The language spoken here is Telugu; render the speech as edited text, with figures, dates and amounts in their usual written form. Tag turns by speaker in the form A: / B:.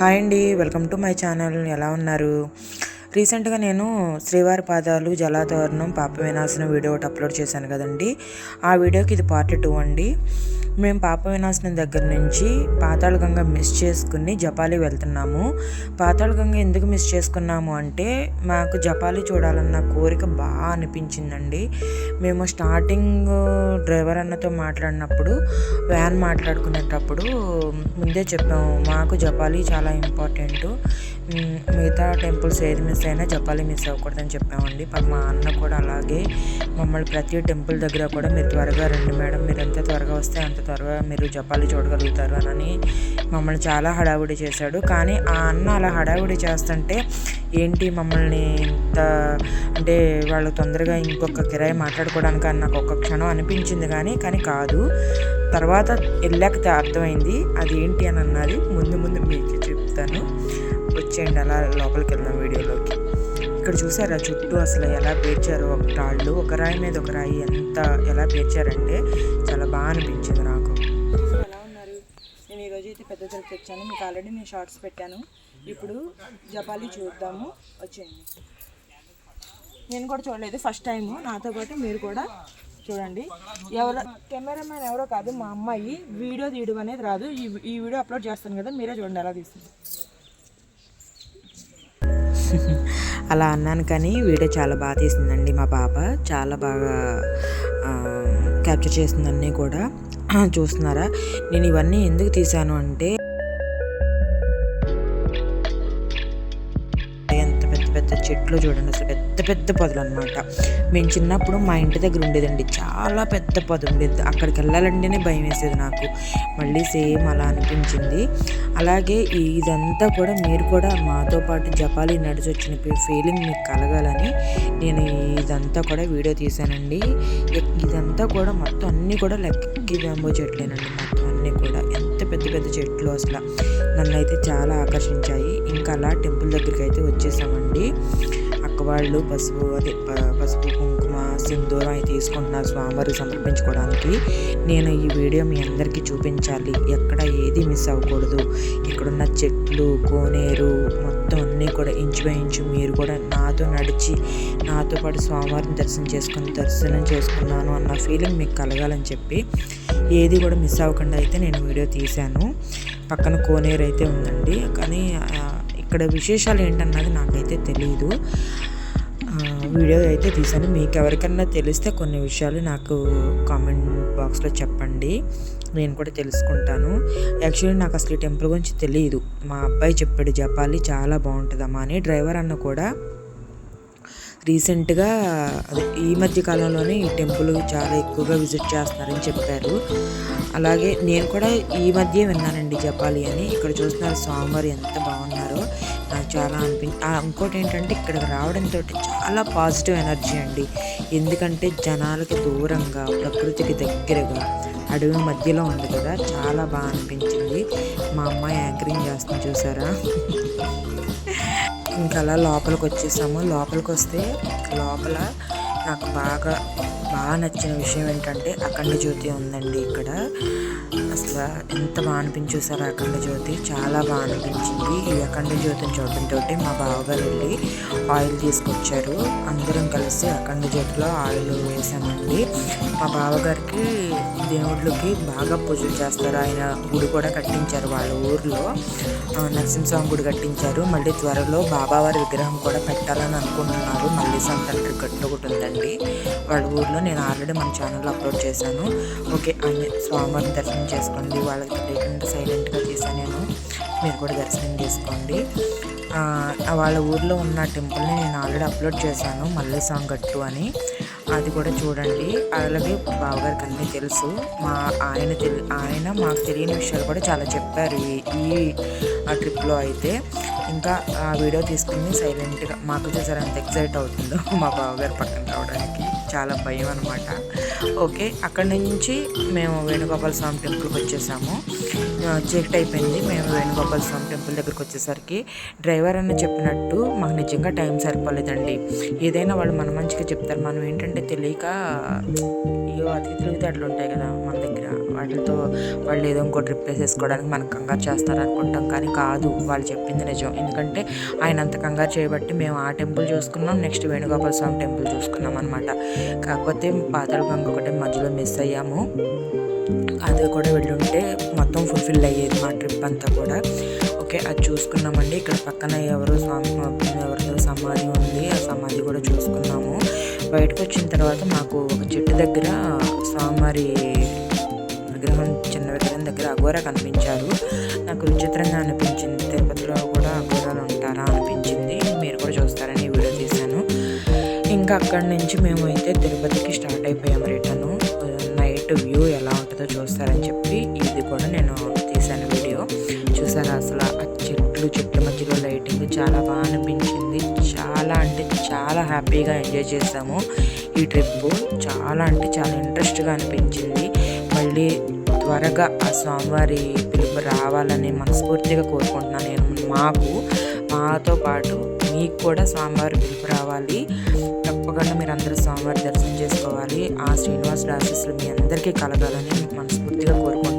A: హాయ్ అండి, వెల్కమ్ టు మై ఛానల్. ఎలా ఉన్నారు? రీసెంట్గా నేను శ్రీవారి పాదాలు జలాతోరణం పాప వినాశనం వీడియో ఒకటి అప్లోడ్ చేశాను కదండి. ఆ వీడియోకి ఇది పార్ట్ 2 అండి. మేము పాప వినాశనం దగ్గర నుంచి పాతాళగంగ మిస్ చేసుకుని జపాలి వెళ్తున్నాము. పాతాళగంగ ఎందుకు మిస్ చేసుకున్నాము అంటే మాకు జపాలి చూడాలన్న కోరిక బాగా అనిపించిందండి. మేము స్టార్టింగ్ డ్రైవర్ అన్నతో మాట్లాడినప్పుడు వ్యాన్ మాట్లాడుకునేటప్పుడు ముందే చెప్పాము, మాకు జపాలి చాలా ఇంపార్టెంట్, మిగతా టెంపుల్స్ ఏది మిస్ అయినా జపాలి మిస్ అవ్వకూడదని చెప్పామండి. మా అన్న కూడా అలాగే మమ్మల్ని ప్రతి టెంపుల్ దగ్గర కూడా మీరు త్వరగా రండి మేడం, మీరు ఎంత త్వరగా వస్తే అంత త్వరగా మీరు జపాలి చూడగలుగుతారు అని మమ్మల్ని చాలా హడావుడి చేశాడు. కానీ ఆ అన్న అలా హడావుడి చేస్తుంటే ఏంటి మమ్మల్ని ఇంత అంటే వాళ్ళు తొందరగా ఇంకొక కిరాయి మాట్లాడుకోవడానికి నాకు ఒక్క క్షణం అనిపించింది. కానీ కాదు, తర్వాత వెళ్ళాక అర్థమైంది అది ఏంటి అని అన్నది ముందు మీకు చెప్తాను. వచ్చేయండి, అలా లోపలికి వెళ్దాం వీడియోలోకి. ఇక్కడ చూసారా చుట్టూ అసలు ఎలా పేర్చారు, ఒక రాళ్ళు ఒక రాయి మీద ఒక రాయి ఎలా పేర్చారంటే చాలా బాగా అనిపించింది నాకు. ఎలా ఉన్నారు? నేను ఈరోజు అయితే పెద్ద తిరుపతి వచ్చాను. మీకు ఆల్రెడీ నేను షార్ట్స్ పెట్టాను. ఇప్పుడు జపాలి చూద్దాము, వచ్చేయండి. నేను కూడా చూడలేదు, ఫస్ట్ టైం. నాతో పాటు మీరు కూడా చూడండి. కెమెరామ్యాన్ ఎవరో కాదు, మా అమ్మాయి. వీడియో తీయడం అనేది రాదు. ఈ వీడియో అప్లోడ్ చేస్తాను కదా, మీరే చూడండి ఎలా తీస్తుంది. అలా అన్నాను కానీ వీడియో చాలా బాగా తీసిందండి. మా పాప చాలా బాగా క్యాప్చర్ చేసిందన్నీ కూడా. చూస్తున్నారా, నేను ఇవన్నీ ఎందుకు తీశాను అంటే పెద్ద చెట్లు చూడండి, అసలు పెద్ద పొదలు అనమాట. మేము చిన్నప్పుడు మా ఇంటి దగ్గర ఉండేదండి, చాలా పెద్ద పొద ఉండేది. అక్కడికి వెళ్ళాలంటేనే భయం వేసేది నాకు. మళ్ళీ సేమ్ అలా అనిపించింది. అలాగే ఇదంతా కూడా మీరు కూడా మాతో పాటు జపాలి నడిచి వచ్చిన ఫీలింగ్ మీకు కలగాలని నేను ఇదంతా కూడా వీడియో తీశానండి. ఇదంతా కూడా మొత్తం అన్నీ కూడా లక్కీ బ్యాంబో చెట్లేనండి. మొత్తం అన్నీ కూడా ఎంత పెద్ద చెట్లు, అసలు నన్ను అయితే చాలా ఆకర్షించాయి. ఇంకా అలా టెంపుల్ దగ్గరికి అయితే వచ్చేసామండి. అక్క వాళ్ళు పసుపు కుంకుమ సింధూరం అయితే తీసుకుంటున్నారు స్వామివారికి సమర్పించుకోవడానికి. నేను ఈ వీడియో మీ అందరికీ చూపించాలి, ఎక్కడ ఏది మిస్ అవ్వకూడదు. ఇక్కడున్న చెట్లు, కోనేరు మొత్తం అన్నీ కూడా ఇంచు బై ఇంచు మీరు కూడా నాతో నడిచి నాతో పాటు స్వామివారిని దర్శనం చేసుకున్నాను అన్న ఫీలింగ్ మీకు కలగాలని చెప్పి ఏది కూడా మిస్ అవ్వకుండా అయితే నేను వీడియో తీశాను. పక్కన కోనేరు అయితే ఉందండి. కానీ ఇక్కడ విశేషాలు ఏంటన్నది నాకైతే తెలియదు. వీడియో అయితే తీశాను. మీకు ఎవరికన్నా తెలిస్తే కొన్ని విషయాలు నాకు కామెంట్ బాక్స్లో చెప్పండి, నేను కూడా తెలుసుకుంటాను. యాక్చువల్లీ నాకు అసలు ఈ టెంపుల్ గురించి తెలియదు. మా అబ్బాయి చెప్పాడు జపాలి చాలా బాగుంటుందమ్మా అని. డ్రైవర్ అన్న కూడా రీసెంట్గా ఈ మధ్య కాలంలోనే ఈ టెంపుల్ చాలా ఎక్కువగా విజిట్ చేస్తున్నారని చెప్పారు. అలాగే నేను కూడా ఈ మధ్య విన్నానండి జపాలి అని. ఇక్కడ చూస్తున్నారు స్వామివారు ఎంత బాగున్నారో, నాకు చాలా ఇంకోటి ఏంటంటే ఇక్కడికి రావడంతో చాలా పాజిటివ్ ఎనర్జీ అండి. ఎందుకంటే జనాలకి దూరంగా, ప్రకృతికి దగ్గరగా, అడవి మధ్యలో ఉంది కదా, చాలా బాగా అనిపించింది. మా అమ్మాయి యాంకరింగ్ చేస్తుంది చూసారా. ఇంకా అలా లోపలికి వచ్చేసాము. లోపలికి వస్తే లోపల నాకు బాగా నచ్చిన విషయం ఏంటంటే అఖండ జ్యోతి ఉందండి ఇక్కడ. అసలు ఎంత బాగా అనిపించేసారు అఖండ జ్యోతి, చాలా బాగా అనిపించింది. ఈ అఖండ జ్యోతిని చూడటంతో మా బావగారు వెళ్ళి ఆయిల్ తీసుకొచ్చారు. అందరం కలిసి అఖండ జ్యోతిలో ఆయిల్ వేసామండి. మా బావగారికి దేవుళ్ళకి బాగా పూజలు చేస్తారు. ఆయన గుడి కూడా కట్టించారు వాళ్ళ ఊర్లో, నరసింహస్వామి గుడి కట్టించారు. మళ్ళీ త్వరలో బాబావారి విగ్రహం కూడా పెట్టాలని అనుకుంటున్నారు. మళ్ళీ తండ్రి గట్టు ఒకటి ఉందండి వాళ్ళ ఊర్లో. నేను ఆల్రెడీ మన ఛానల్లో అప్లోడ్ చేశాను. ఓకే, స్వామివారిని దర్శనం చేసుకోండి. వాళ్ళకి తెలియకుండా సైలెంట్గా తీసాను నేను, మీరు కూడా దర్శనం చేసుకోండి. వాళ్ళ ఊర్లో ఉన్న టెంపుల్ని నేను ఆల్రెడీ అప్లోడ్ చేశాను, మల్లేసాం గట్టు అని. అది కూడా చూడండి. అలాగే బావగారికి అన్నీ తెలుసు. ఆయన మాకు తెలియని విషయాలు కూడా చాలా చెప్పారు ఈ ట్రిప్లో అయితే. ఇంకా ఆ వీడియో తీసుకుని సైలెంట్గా మాకు చూసారు ఎంత ఎక్సైట్ అవుతుందో మా బావగారు పక్కన రావడానికి. చాలా భయం అనమాట. ఓకే, అక్కడి నుంచి మేము వేణుగోపాల స్వామి టెంపుల్కి వచ్చేసాము. చీకటి అయిపోయింది. మేము వేణుగోపాల స్వామి టెంపుల్ దగ్గరికి వచ్చేసరికి డ్రైవర్ అన్న చెప్పినట్టు మాకు నిజంగా టైం సరిపోలేదండి. ఏదైనా వాళ్ళు మన మంచిగా చెప్తారు, మనం ఏంటంటే తెలియక అతికి తిరిగితే అట్లా ఉంటాయి కదా మన దగ్గర, వాటితో వాళ్ళు ఏదో ఇంకో ట్రిప్ వేసేసుకోవడానికి మనకు కంగారు చేస్తారు అనుకుంటాం, కానీ కాదు, వాళ్ళు చెప్పింది నిజం. ఎందుకంటే ఆయన అంత కంగారు చేయబట్టి మేము ఆ టెంపుల్ చూసుకున్నాం, నెక్స్ట్ వేణుగోపాల స్వామి టెంపుల్ చూసుకున్నాం అనమాట. కాకపోతే పాతాళ గంగ ఒకటే మధ్యలో మిస్ అయ్యాము. అది కూడా వెళ్ళుంటే మొత్తం ఫుల్ఫిల్ అయ్యేది మా ట్రిప్ అంతా కూడా. ఓకే, అది చూసుకున్నామండి. ఇక్కడ పక్కన ఎవరిదో సమాధి ఉంది, ఆ సమాధి కూడా చూసుకున్నాము. బయటకు వచ్చిన తర్వాత మాకు ఒక చెట్టు దగ్గర స్వామివారి చిన్న విగ్రహం దగ్గర అఘోరా కనిపించారు. నాకు విచిత్రంగా అనిపించింది, తిరుపతిలో కూడా అఘోరాలు ఉంటారా అనిపించింది. మీరు కూడా చూస్తారని ఈ వీడియో తీశాను. ఇంకా అక్కడి నుంచి మేము అయితే తిరుపతికి స్టార్ట్ అయిపోయాము రిటర్న్. నైట్ వ్యూ ఎలా ఉంటుందో చూస్తారని చెప్పి ఇది కూడా నేను తీశాను వీడియో. చూసారా అసలు ఆ చెట్ల మధ్యలో లైటింగ్ చాలా బాగా అనిపించింది. చాలా అంటే చాలా హ్యాపీగా ఎంజాయ్ చేసాము ఈ ట్రిప్. చాలా అంటే చాలా ఇంట్రెస్ట్గా అనిపించింది. మళ్ళీ త్వరగా ఆ స్వామివారి పిలుపు రావాలని మనస్ఫూర్తిగా కోరుకుంటున్నాను నేను. మాతో పాటు మీకు కూడా స్వామివారి పిలుపు రావాలి. తప్పకుండా మీరు అందరూ స్వామివారి దర్శనం చేసుకోవాలి. ఆ శ్రీనివాసుడి ఆశీస్సులు మీ అందరికీ కలగాలని మనస్ఫూర్తిగా కోరుకుంటున్నాను.